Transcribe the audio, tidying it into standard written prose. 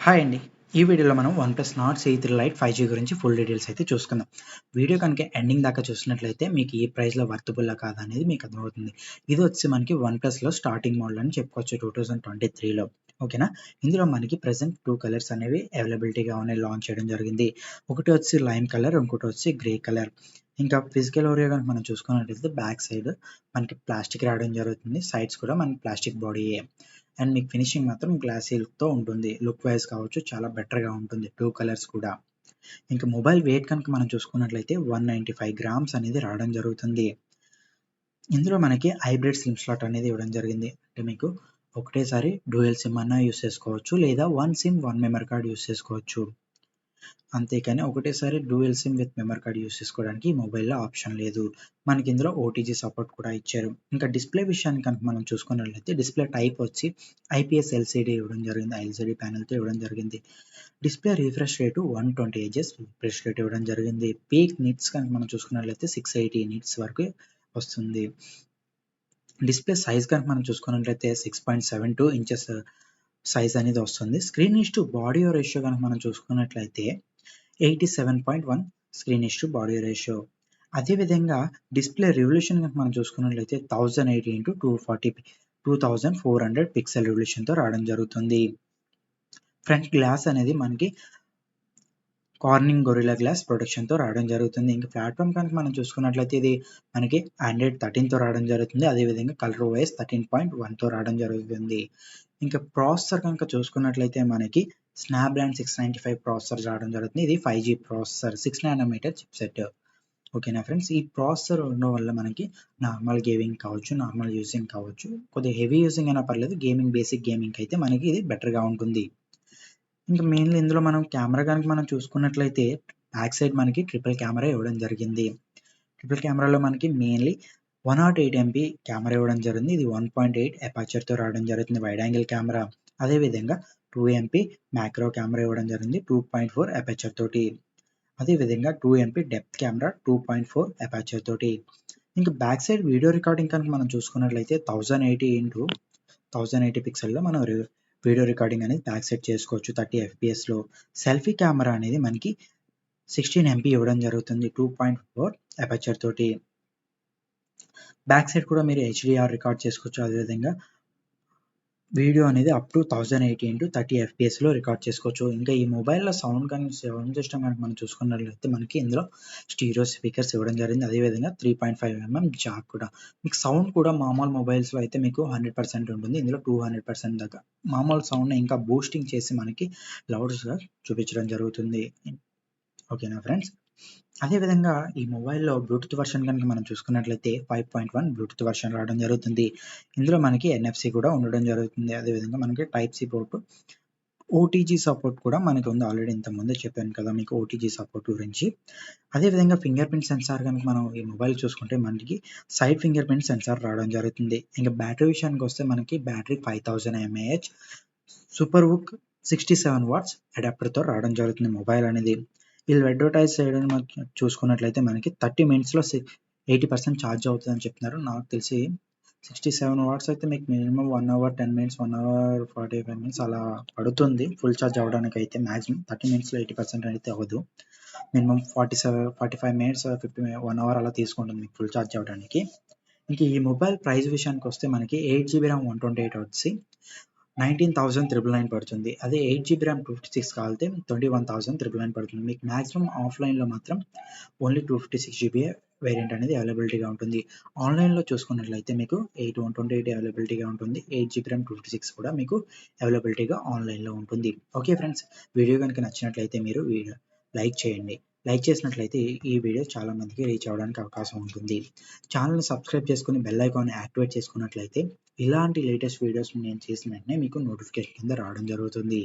Hi అండి. ఈ వీడియోలో మనం OnePlus Nord CE3 Lite 5G గురించి ఫుల్ డీటెయిల్స్ అయితే చూసుకుందాం. వీడియో కనుక ఎండింగ్ దాకా చూసినట్లయితే మీకు ఈ ప్రైస్‌లో వర్తబుల్లా కాదా అనేది మీకు అర్థమవుతుంది. ఇది వచ్చి మనకి OnePlusలో స్టార్టింగ్ మోడల్ అని చెప్పుకోవచ్చు 2023లో. ఓకేనా? ఇందులో మనకి ప్రెజెంట్ 2 కలర్స్ అనేవి అవైలబిలిటీగా ఉన్నాయి, లాంచ్ చేయడం జరిగింది. ఒకటి వచ్చి లైమ్ కలర్, ఇంకోటి వచ్చి గ్రే కలర్. ఇంకా ఫిజికల్ ఓరియో కనుక మనం చూసుకున్నట్లయితే బ్యాక్ సైడ్ మనకి ప్లాస్టిక్ రావడం జరుగుతుంది. సైడ్స్ కూడా మనకి ప్లాస్టిక్ బాడీయే. అండ్ మీకు ఫినిషింగ్ మాత్రం గ్లాసీతో ఉంటుంది. లుక్ వైజ్ కావచ్చు చాలా బెటర్‌గా ఉంటుంది. 2 కలర్స్ కూడా. ఇంకా మొబైల్ వెయిట్ కనుక మనం చూసుకున్నట్లయితే 195 గ్రామ్స్ అనేది రావడం జరుగుతుంది. ఇందులో మనకి హైబ్రిడ్ సిమ్ స్లాట్ అనేది ఇవ్వడం జరిగింది. అంటే మీకు ఒకటేసారి డ్యూయల్ సిమ్ అన్నా యూజ్ చేసుకోవచ్చు, లేదా 1 సిమ్ 1 మెమరీ కార్డ్ యూజ్ చేసుకోవచ్చు. అంతేకాని ఒకటేసారి dual SIM with memory card use చేసుకోవడానికి ఈ మొబైల్‌లో ఆప్షన్ లేదు. మనకి ఇందులో ఓటీజీ సపోర్ట్ కూడా ఇచ్చారు. ఇంకా డిస్‌ప్లే విషయాన్ని కనుక మనం చూసుకున్నట్లయితే డిస్‌ప్లే టైప్ వచ్చి ఐపీఎస్ ఎల్‌సీడీ ఇవ్వడం జరిగింది. ఎల్‌సీడీ ప్యానెల్‌తో ఇవ్వడం జరిగింది. Display refresh rate 120 hertz refresh rate ఇవ్వడం జరిగింది. పీక్ నిట్స్ కనుక మనం చూసుకున్నట్లయితే 680 నిట్స్ వరకు వస్తుంది. డిస్‌ప్లే సైజ్ కనుక మనం చూసుకున్నట్లయితే 6.72 ఇంచెస్ సైజ్ అనేది వస్తుంది. Screen is to body ratio కనుక మనం చూసుకున్నట్లయితే 87.1 screen is to body ratio. అదేవిధంగా డిస్‌ప్లే రిజల్యూషన్ కనుక మనం చూసుకున్నట్లయితే 1080 ఇంటూ 2400 పిక్సెల్ రిజల్యూషన్‌తో రావడం జరుగుతుంది. ఫ్రంట్ గ్లాస్ అనేది మనకి కార్నింగ్ గొరిల్లా గ్లాస్ ప్రొటెక్షన్‌తో రావడం జరుగుతుంది. ఇంకా ప్లాట్‌ఫామ్ కనుక మనం చూసుకున్నట్లయితే ఇది మనకి ఆండ్రాయిడ్ 13తో రావడం జరుగుతుంది. అదేవిధంగా కలర్ వైస్ 13.1తో రావడం జరుగుతుంది. ఇంకా ప్రాసెసర్ కనుక చూసుకున్నట్లయితే మనకి స్నాప్‌డ్రాగన్ 695 ప్రాసెసర్ రావడం జరుగుతుంది. ఇది 5G ప్రాసెసర్ 6 నానోమీటర్ చిప్‌సెట్. ఓకేనా ఫ్రెండ్స్. ఈ ప్రాసెసర్ ఉండడం వల్ల మనకి నార్మల్ గేమింగ్ కావచ్చు, నార్మల్ యూజింగ్ కావచ్చు, కొద్దిగా హెవీ యూజింగ్ అయినా పర్లేదు, బేసిక్ గేమింగ్‌కి అయితే మనకి ఇది బెటర్‌గా ఉంటుంది. ఇంకా మెయిన్‌లీ ఇందులో మనం కెమెరా గనుక మనం చూసుకున్నట్లయితే బ్యాక్ సైడ్ మనకి ట్రిపుల్ కెమెరా ఇవ్వడం జరిగింది. ట్రిపుల్ కెమెరాలో మనకి మెయిన్‌లీ 108 ఎంపీ కెమెరా ఇవ్వడం జరిగింది. ఇది 1.8 అపర్చర్‌తో రావడం జరుగుతుంది వైడ్ యాంగిల్ కెమెరా. అదేవిధంగా 2 ఎంపీ మ్యాక్రో కెమెరా ఇవ్వడం జరిగింది 2.4 అపర్చర్ తోటి. అదేవిధంగా 2 ఎంపీ డెప్త్ కెమెరా 2.4 అపర్చర్ తోటి. ఇంకా బ్యాక్ సైడ్ వీడియో రికార్డింగ్ కనుక మనం చూసుకున్నట్లయితే 1080 పిక్సెల్‌లో మనం వీడియో రికార్డింగ్ అనేది బ్యాక్ సైడ్ చేసుకోవచ్చు 30 ఎఫ్‌పిఎస్‌లో. సెల్ఫీ కెమెరా అనేది మనకి 16 ఎంపీ ఇవ్వడం జరుగుతుంది 2.4 అపర్చర్ తోటి. బ్యాక్ సైడ్ కూడా మీరు హెచ్‌డీఆర్ రికార్డ్ చేసుకోవచ్చు. అదేవిధంగా వీడియో అనేది అప్ టు 1080 ఇంటూ 30 ఎఫ్‌పిఎస్‌లో రికార్డ్ చేసుకోవచ్చు. ఇంకా ఈ మొబైల్‌లో సౌండ్ సిస్టమ్ కనుక మనం చూసుకున్నట్లయితే మనకి ఇందులో స్టీరియో స్పీకర్స్ ఇవ్వడం జరిగింది. అదేవిధంగా 3.5 జాక్ కూడా. మీకు సౌండ్ కూడా మామూలు మొబైల్స్‌లో అయితే మీకు 100% ఉంటుంది. ఇందులో 200% దాకా. మామూలు సౌండ్‌ని ఇంకా బూస్టింగ్ చేసి మనకి లౌడ్స్‌గా చూపించడం జరుగుతుంది. ఓకేనా ఫ్రెండ్స్. అదేవిధంగా ఈ మొబైల్‌లో బ్లూటూత్ వెర్షన్ కనుక మనం చూసుకున్నట్లయితే 5.1 బ్లూటూత్ వెర్షన్ రావడం జరుగుతుంది. ఇందులో మనకి ఎన్ఎఫ్‌సి కూడా ఉండడం జరుగుతుంది. అదేవిధంగా మనకి type C port, OTG support కూడా మనకి ఉంది. ఆల్రెడీ ఇంతకుముందే చెప్పాను కదా మీకు ఓటీజీ సపోర్ట్ గురించి. అదేవిధంగా ఫింగర్ ప్రింట్ సెన్సార్ కనుక మనం ఈ మొబైల్ చూసుకుంటే మనకి సైడ్ ఫింగర్ ప్రింట్ సెన్సార్ రావడం జరుగుతుంది. ఇంకా బ్యాటరీ విషయానికి వస్తే మనకి battery 5000 mAh super VOOC 67 watts అడాప్టర్‌తో రావడం జరుగుతుంది మొబైల్ అనేది. వీళ్ళు అడ్వర్టైజ్ చేయడం చూసుకున్నట్లయితే మనకి 30 మినిట్స్‌లో 80% ఛార్జ్ అవుతుందని చెప్తున్నారు. నాకు తెలిసి 67 వాట్స్ అయితే మీకు minimum 1 hour 10 minutes, 1 hour 45 minutes అలా పడుతుంది ఫుల్ ఛార్జ్ అవ్వడానికైతే. మాక్సిమం 30 మినిట్స్‌లో 80% అయితే అవ్వదు. మినిమమ్ 45 మినిట్స్, 1 అవర్ అలా తీసుకుంటుంది మీకు ఫుల్ ఛార్జ్ అవ్వడానికి. ఇంక ఈ మొబైల్ ప్రైస్ విషయానికి వస్తే మనకి 8 జీబీ ర్యామ్ 128 వచ్చి 19,999 పడుతుంది. అదే 8 జీబీ ర్యామ్ 256 కావాలంటే 21,999 పడుతుంది. మీకు మాక్సిమం ఆఫ్‌లైన్‌లో మాత్రం ఓన్లీ 256 జీబీయే వేరియంట్ అనేది అవైలబిలిటీగా ఉంటుంది. ఆన్‌లైన్‌లో చూసుకున్నట్లయితే మీకు 128 అవైలబిలిటీగా ఉంటుంది. 8 జీబీ ర్యామ్ 256 కూడా మీకు అవైలబిలిటీగా ఆన్‌లైన్‌లో ఉంటుంది. ఓకే ఫ్రెండ్స్, వీడియో కనుక నచ్చినట్లయితే మీరు లైక్ చేయండి. లైక్ చేసినట్లయితే ఈ వీడియో చాలా మందికి రీచ్ అవ్వడానికి అవకాశం ఉంటుంది. ఛానల్‌ని సబ్స్క్రైబ్ చేసుకొని బెల్ ఐకాన్‌ని యాక్టివేట్ చేసుకున్నట్లయితే ఇలాంటి లేటెస్ట్ వీడియోస్ నేను చేసిన వెంటనే మీకు నోటిఫికేషన్ కింద రావడం జరుగుతుంది.